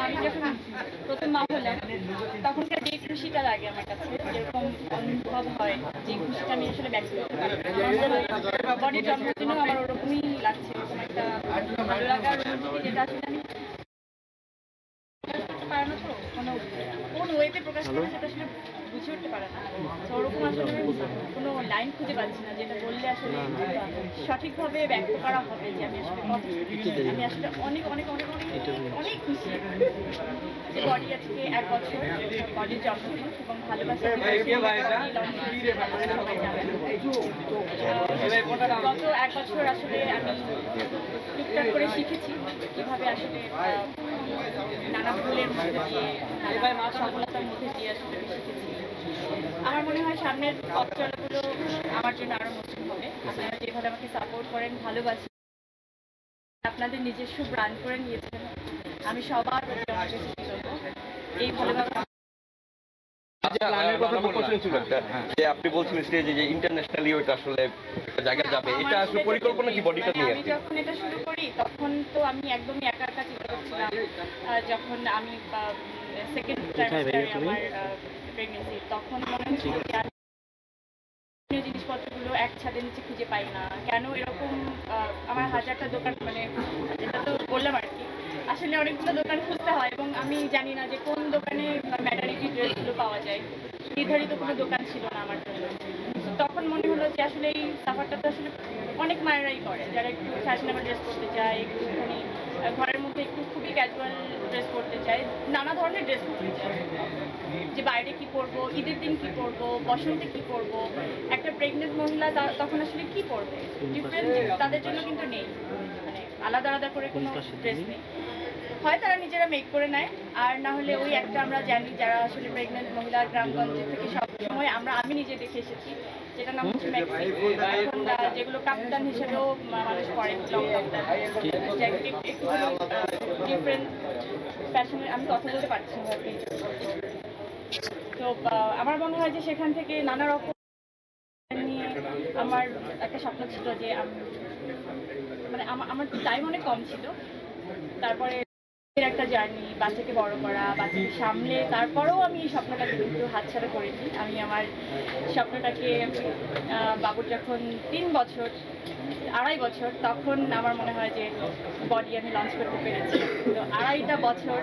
আমি যখন প্রথম মা হলাম তখনকার যে খুশিটা লাগে আমার কাছে, যেরকম অনুভব হয়, যে খুশিটা আমি আসলে ব্যক্ত করতে পারি না। বডির জন্মদিনেও আমার ওরকমই লাগছে, এরকম একটা ভালো লাগার অনুভূতি যেটা আসলে আমি পারে না, তো কোন ওয়েতে প্রকাশ করে সেটা আসলে বুঝে উঠতে পারে না। তো ওরকম আসলে কোনো লাইন খুঁজে পাচ্ছি না যেটা বললে আসলে সঠিকভাবে ব্যক্ত করা হবে যে আমি আসলে আমি আসলে অনেক অনেক অনেক অনেক অনেক খুশি যে বডি আজকে 1 বছর বডির জন্মদিন এবং ভালোবাসা গত 1 বছর আসলে আমি টুকটাক করে শিখেছি কিভাবে আসলে নানা ভুলের মধ্যে দিয়ে সফলতার মধ্যে দিয়ে আসলে শিখেছি। আমার মনে হয় সামনের পথ চলাগুলো আমার জন্য আরো মসৃণ হবে। আপনারা যেভাবে আমাকে সাপোর্ট করেন, ভালোবাসেন, আপনাদের নিজস্ব ব্র্যান্ড করে নিয়েছেন, আমি সবার প্রতি অনেক বেশি কৃতজ্ঞ। এই ভালোবাসা যে আপনি বলছিলেন স্টেজে যে ইন্টারন্যাশনালি ওইটা আসলে একটা জায়গায় যাবে, এটা আসলে পরিকল্পনা কি বডিটা নিয়ে? আমি যখন এটা শুরু করি তখন তো আমি একদমই একা একা চিন্তা করছিলাম। যখন আমি সেকেন্ড ট্রাইমেস্টারে আমার প্রেগনেন্সি, তখন মনে হচ্ছিল যে জিনিসপত্রগুলো এক ছাদের নিচে খুঁজে পাই না কেন, এরকম আমার হাজারটা দোকান, মানে যেটা তো বললাম আর কি, আসলে অনেকগুলো দোকান খুঁজতে হয় এবং আমি জানি না যে কোন দোকানে ম্যাটারনিটি ড্রেসগুলো পাওয়া যায়। নির্ধারিত কোনো দোকান ছিল না আমার জন্য। তখন মনে হলো যে আসলে এই সাফারটা তো আসলে অনেক মায়েরাই করে, যারা একটু ফ্যাশনেবল ড্রেস পরতে চায়, একটুখানি ঘরের মধ্যে একটু খুবই ক্যাজুয়াল ড্রেস পরতে চায়, নানা ধরনের ড্রেস পরতে চায়, যে বাইরে কি পরবো, ঈদের দিন কি পরবো, বসন্তে কি পরবো, একটা প্রেগনেন্ট মহিলা তখন আসলে কি পরবে, ডিফারেন্ট তাদের জন্য কিন্তু নেই, মানে আলাদা আলাদা করে কোনো ড্রেস নেই। হয় তারা নিজেরা মেক করে নেয়, আর না হলে ওই একটা আমরা জানি যারা আসলে প্রেগনেন্ট মহিলা গ্রামগঞ্জে থেকে সব সময় আমি নিজে দেখে এসেছি, যেটা নাম হচ্ছে ম্যাক্সি। এখন যেগুলো কাপ্তান হিসেবেও মানুষ পরে, লং কাপ্তান, একটু ডিফারেন্ট ফ্যাশনের, আমি কথা বলতে পারছি না আর কি। তো আমার মনে হয় যে সেখান থেকে নানা রকম নিয়ে আমার একটা স্বপ্ন ছিল যে মানে আমার টাইম অনেক কম ছিল, তারপরে একটা জার্নি, বাচ্চাকে বড় করা, বাচ্চাকে সামলে, তারপরেও আমি এই স্বপ্নটাকে কিন্তু হাতছাড়া করিনি। আমি আমার স্বপ্নটাকে বাবুর যখন 3 বছর, 2.5 বছর, তখন আমার মনে হয় যে বডি আমি লঞ্চ করতে পেরেছি। তো 2.5টা বছর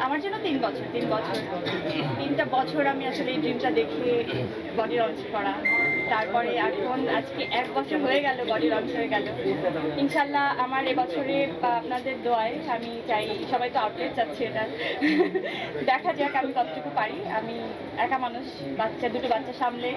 আমার জন্য 3 বছর, 3টা বছর আমি আসলে এই ড্রিমটা দেখে বডি লঞ্চ করা, তারপরে এখন আজকে 1 বছর হয়ে গেল, বডি লঞ্চ হয়ে গেল। ইনশাল্লাহ আমার এবছরে আপনাদের দোয়ায় আমি চাই, সবাই তো আউটলেট চাচ্ছে, এটা দেখা যাক আমি কতটুকু পারি। আমি একা মানুষ, দুটো বাচ্চা সামলে